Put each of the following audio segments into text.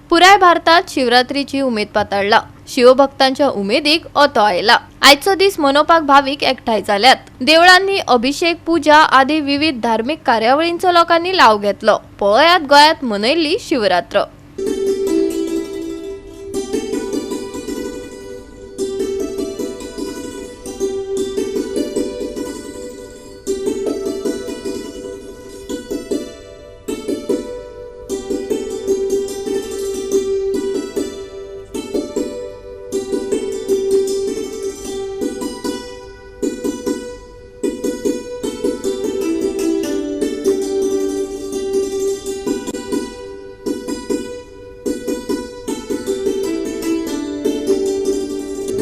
पुराय भारतात शिवरात्रीची उमेद पातळला। शिवभक्तांच्या उमेदीक ओतो आयला। आजचो दीस मनोवपाक भाविक एकठांय जाल्यात। देवळांनी अभिषेक पूजा आदी विविध धार्मिक कार्यावळींचो लोकांनी लाव घेतलो। पळयात गोयात मनयल्ली शिवरात्र।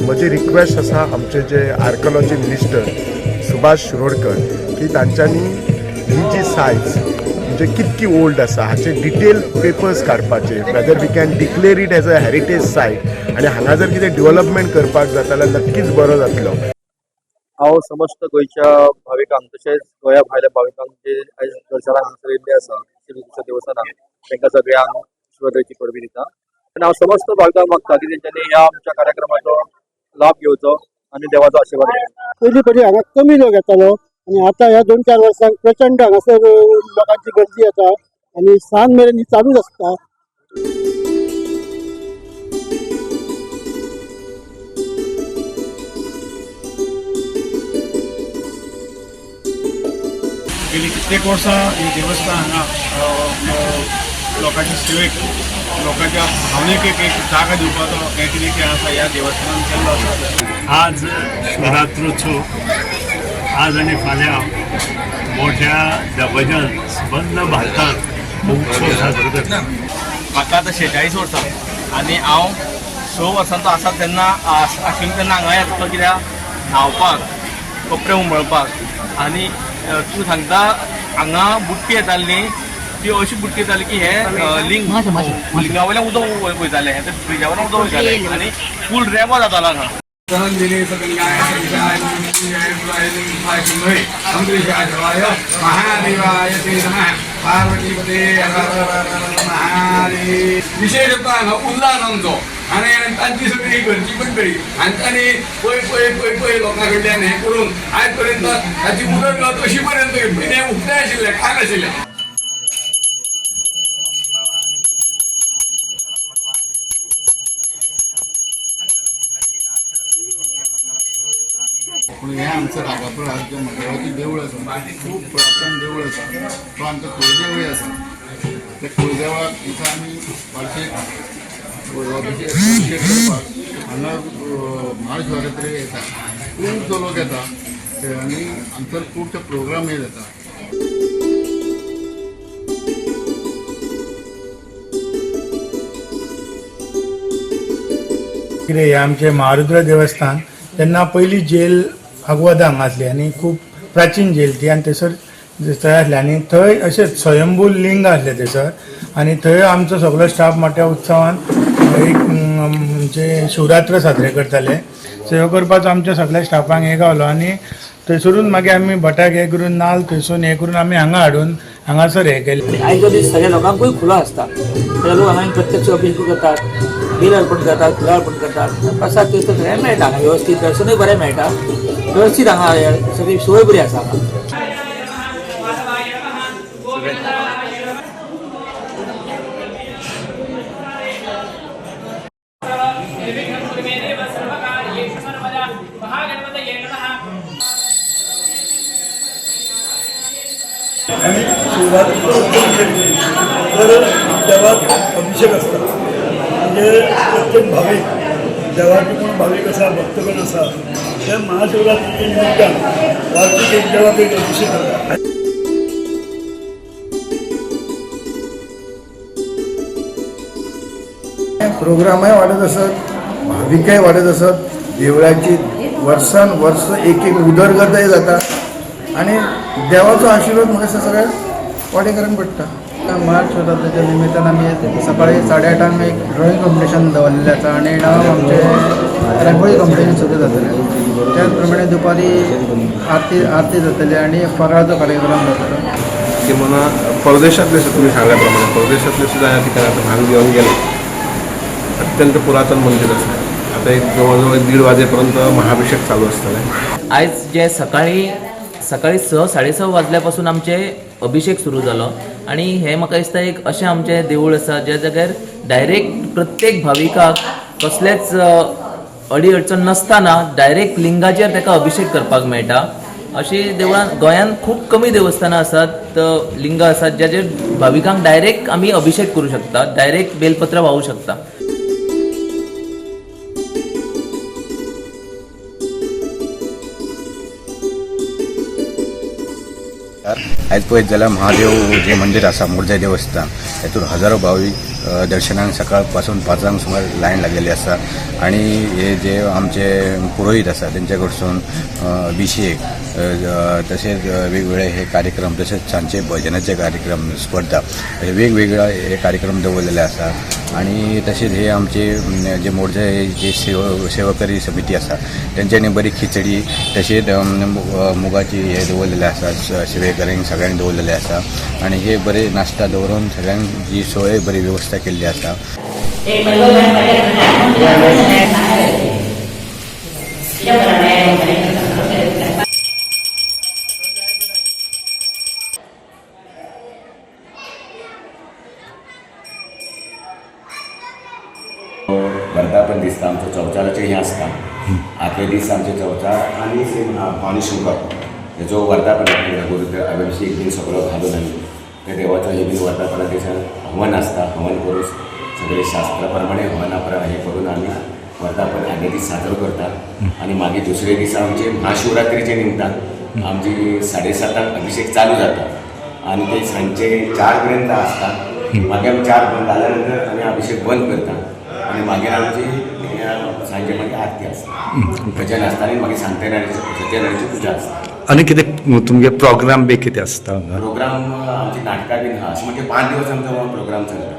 म्हजी रिक्वेस्ट आसा आमचे जे आर्किओलॉजी मिनिस्टर सुभाष शिरोडकर की तांच्यांनी ही जी सायज म्हणजे कितकी ओल्ड आसा हाचे डिटेल पेपर्स काडपाचे, whether we can declare it as a heritage site आनी हांगा जर कितें डेव्हलपमेंट करपाक जाता जाल्यार नक्कीच बरो जातलो। हांव समस्त गोंयच्या भाविकांक तशेंच गोंया भायल्या भाविकांक जे आयज दर्शनाक हांगासर येयल्ले आसा श्री देवस्थानाक तांकां सगळ्यांक शिवरात्रेची परबी दिता आनी हांव समस्त भाविकांक मागता की तेंच्यांनी ह्या आमच्या कार्यक्रमाचो लाभ घेवचो आणि देवाचो आशीर्वाद घेवचो। पयलीं हांगा कमी लोक येतालो आनी आतां ह्या 2-4 वर्सांक प्रचंड हांगासर लोकांची गर्दी येता आनी सांज मेरेन ही चालूच आसता। गेली कित्येक वर्सां ही देवस्थान हांगा लोकांच्या सेवेक लोकांच्या भावनेक एक जागा दिवपाचो हें कितें कितें आसा ह्या देवस्थानान केल्लो आसा। आज शिवरात्रोत्सव आज आणि फाल्यां मोठ्या दबाज्यान संबंद भारतांत उत्सव साजरो करता। म्हाका आतां 46 वर्सां आनी हांव 6 वर्सांचो आसा तेन्ना आशिल्लो तेन्ना हांगा येतलो कित्याक न्हांवपाक कपडे उमळपाक आनी तूं सांगता हांगा बुट्टी येताली ती अशी बुट्टी येताली की हे लिंगा वयल्यान उदक वयतालें हे फ्रिजा वयल्यान उदक वयतालें आनी फूल रेबो जातालो हांगा। विशेषतः उल्हासांचो आणि तांची सगळी घरची मंडळी आणि तांणी पय लोकां कडल्यान हें करून आयज पर्यंत ताची मुदत अशी पर्यंत म्हयने उक्ते आशिल्ले काय नाशिल्ले। पूण हें आमचं रागापूर राज्य मंडळाचें देवूळ आसा, खूब पुरातन देवूळ आसा, तो आमचो कुळदेवूय आसा। त्या कुळदेवाक दिसा आमी वार्षिक अभिषेक करपाक हांगा महाशिवरात्रेक येता, खूब लोक येता आनी आमचो खुबशे प्रोग्रामूय जाता। कितें हें आमचें महारुद्र देवस्थान तेन्ना पयलीं जेल आगवदा हांगा आसली आनी खूब प्राचीन जेल ती आनी थंयसर थंय आसलें आनी थंय अशें स्वयंभू लिंग आसलें थंयसर आनी थंय आमचो सगळो स्टाफ मोठ्या उत्सवान एक म्हणजे शिवरात्र साजरे करताले। सेवा करपाचो आमच्या सगळ्या स्टाफांक हे गावलो आनी थंयसरून मागीर आमी भटाक हे करून नाल्ल थंयसून हे करून आमी हांगा हाडून हांगासर हे केलें। आयचो दीस सगळ्या लोकांकूय खुलो आसता, सगळे लोक हांगा प्रत्यक्ष अभिषेक करतात, बिल अर्पण करतात, फुलां अर्पण करतात, प्रसाद तीर्थ सगळें मेळटा हांगा वेवस्थीत, दर्शनूय बरें मेळटा, वेवस्थीत हांगा सगळी सोय बरी आसा हांगा। आणि शिवरात्री तर देवाक अभिषेक असता म्हणजे प्रत्येक भाविक देवाचे कोण भाविक आसा भक्तगण आसा त्या महाशिवरात्रीच्या निमित्तान वार्षिक एक देवाक एक अभिषेक करता। प्रोग्रामय वाढत असत, भाविकय वाढत असत, देवळाची वर्सान वर्स एक उदरगतय जाता आणि देवाचो आशीर्वाद म्हाका सगळ्या वाडेकरांक पडटा। महाशिवरात्रेच्या निमित्तान आमी सकाळी 8:30 एक ड्रॉइंग कॉम्पिटिशन दवरलेलें आसा आनी आमचे रांगोळी कॉम्पिटिशन सुद्दां जातलें। त्याच प्रमाणे दुपारी आरती जातली आनी फराळाचो कार्यक्रम जातलो। किंवा परदेशातले तुम्ही सांगल्याप्रमाणे परदेशातले सुद्धा या ठिकाणी भाग घेऊन गेले अत्यंत पुरातन मंदिर आसा. आता एक जवळजवळ 1:30 वाजेपर्यंत महाअभिषेक चालू असतले. आयज जे सकाळी 6:30 वाजल्यापासून आमचे अभिषेक सुरू जालो आणि हे म्हाका दिसता एक अशें आमचें देवूळ आसा ज्या जाग्यार डायरेक्ट प्रत्येक भाविकाक कसलेच अडी अडचण नासतना डायरेक्ट लिंगाचेर ताका अभिषेक करपाक मेळटा. अशी देवळां गोंयांत खूब कमी देवस्थानां आसात, लिंगां आसात ज्याचेर भाविकांक डायरेक्ट आमी अभिषेक करूं शकता, डायरेक्ट बेलपत्र वाहूं शकता. आयज पळयत जाल्यार महादेव जे मंदिर आसा मोरजे देवस्थान हेतून हजारो भाविक दर्शनाक सकाळ पासून 5 सुमार लायन लागलेली आसा आणि हे जे आमचे पुरोहीत आसा तेंचे कडसून अभिषेक तसेच वेगवेगळे हे कार्यक्रम तसेच सांजचे भजनाचे कार्यक्रम स्पर्धा वेगवेगळे हे कार्यक्रम दवरलेले आसा. आणि तसेच हे आमचे जे मोरजे जे सेवकरी समिती आसा तेंच्यांनी बरी खिचडी तसेच मुगाची हे दवरलेले आसा, सेवेकऱ्यांक सगळ्यांक दवरलेले आसा आणि हे बरे नाश्ता दवरून सगळ्यांक सोय बरी व्यवस्था केल्ली आसा. वर्धापन दिसता आमचो चवचाराचें हें आसता. आदले दीस आमचे चवचार आनी भावनी शंकर हेजो वर्धापन गुरू अभिषेक बीन सगळो घालून आमी ते देवाचो हे बीन वर्धापना दिसा हवन आसता. हवन करून सगळे शास्त्रा प्रमाणे हवना प्रमाणे हे करून आमी वर्धापन आदले दीस साजरो करतात. आणि मागीर दुसरे दीस आमचे महाशिवरात्रीचे निमतान आमची 7:30 अभिषेक चालू जाता आणि ते सांजचे 4 पर्यंत आसता. मागीर आमी 4 बंद जाल्या नंतर आमी अभिषेक बंद करता आणि मागीर आमची सांजे मागीर आरती आसता, भजन आसता आणि मागीर सत्यनारायणाची पुजा आसता. आनी कितें तुमगे प्रोग्राम बी कितें आसता? प्रोग्राम आमची नाटकां बीन आहा. अशें म्हणजे 5 दिवस आमचो प्रोग्राम चलता.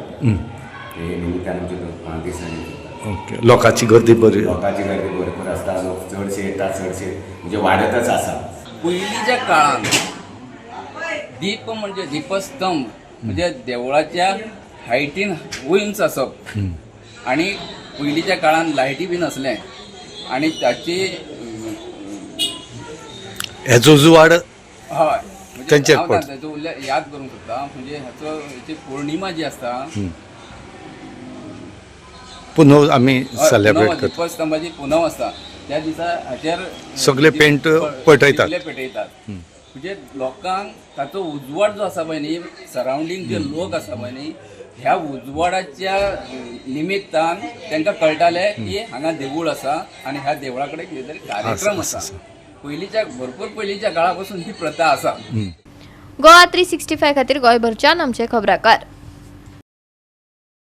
ते निमित्तान आमचे 5 दिसांनी ओके. लोकांची गर्दी बरी भरपूर आसता. लोक चडशे येतात, चडशे म्हणजे वाडतच आसा. पयलींच्या काळांत दीप म्हणजे दीपस्तंभ म्हणजे देवळाच्या हायटीन उंच आसप आणि पयलींच्या काळान लायटी बी नासले आणि ताची हेजो उजवाड हय तेंचेर तेजो याद करूंक सोदता. म्हणजे हेची पौर्णिमा जी आसता पुनव आमी सेलिब्रेट करता. दीपस्तंभाची पुनव आसता त्या दिसा हाचेर सगळे पेंट पेटयतात. म्हणजे लोकांक ताचो उजवाड जो आसा पळय न्ही, सरावंडींग जे लोक आसा पळय न्ही, ह्या उजवाडाच्या निमित्तान तांकां कळटालें की हांगा देवूळ आसा आणि ह्या देवळा कडेन कितें तरी कार्यक्रम आसा. भरपूर पयलींच्या काळा पासून ही प्रथा आसा. गोवा 365 खातीर गोंयभरच्यान आमचे खबराकार.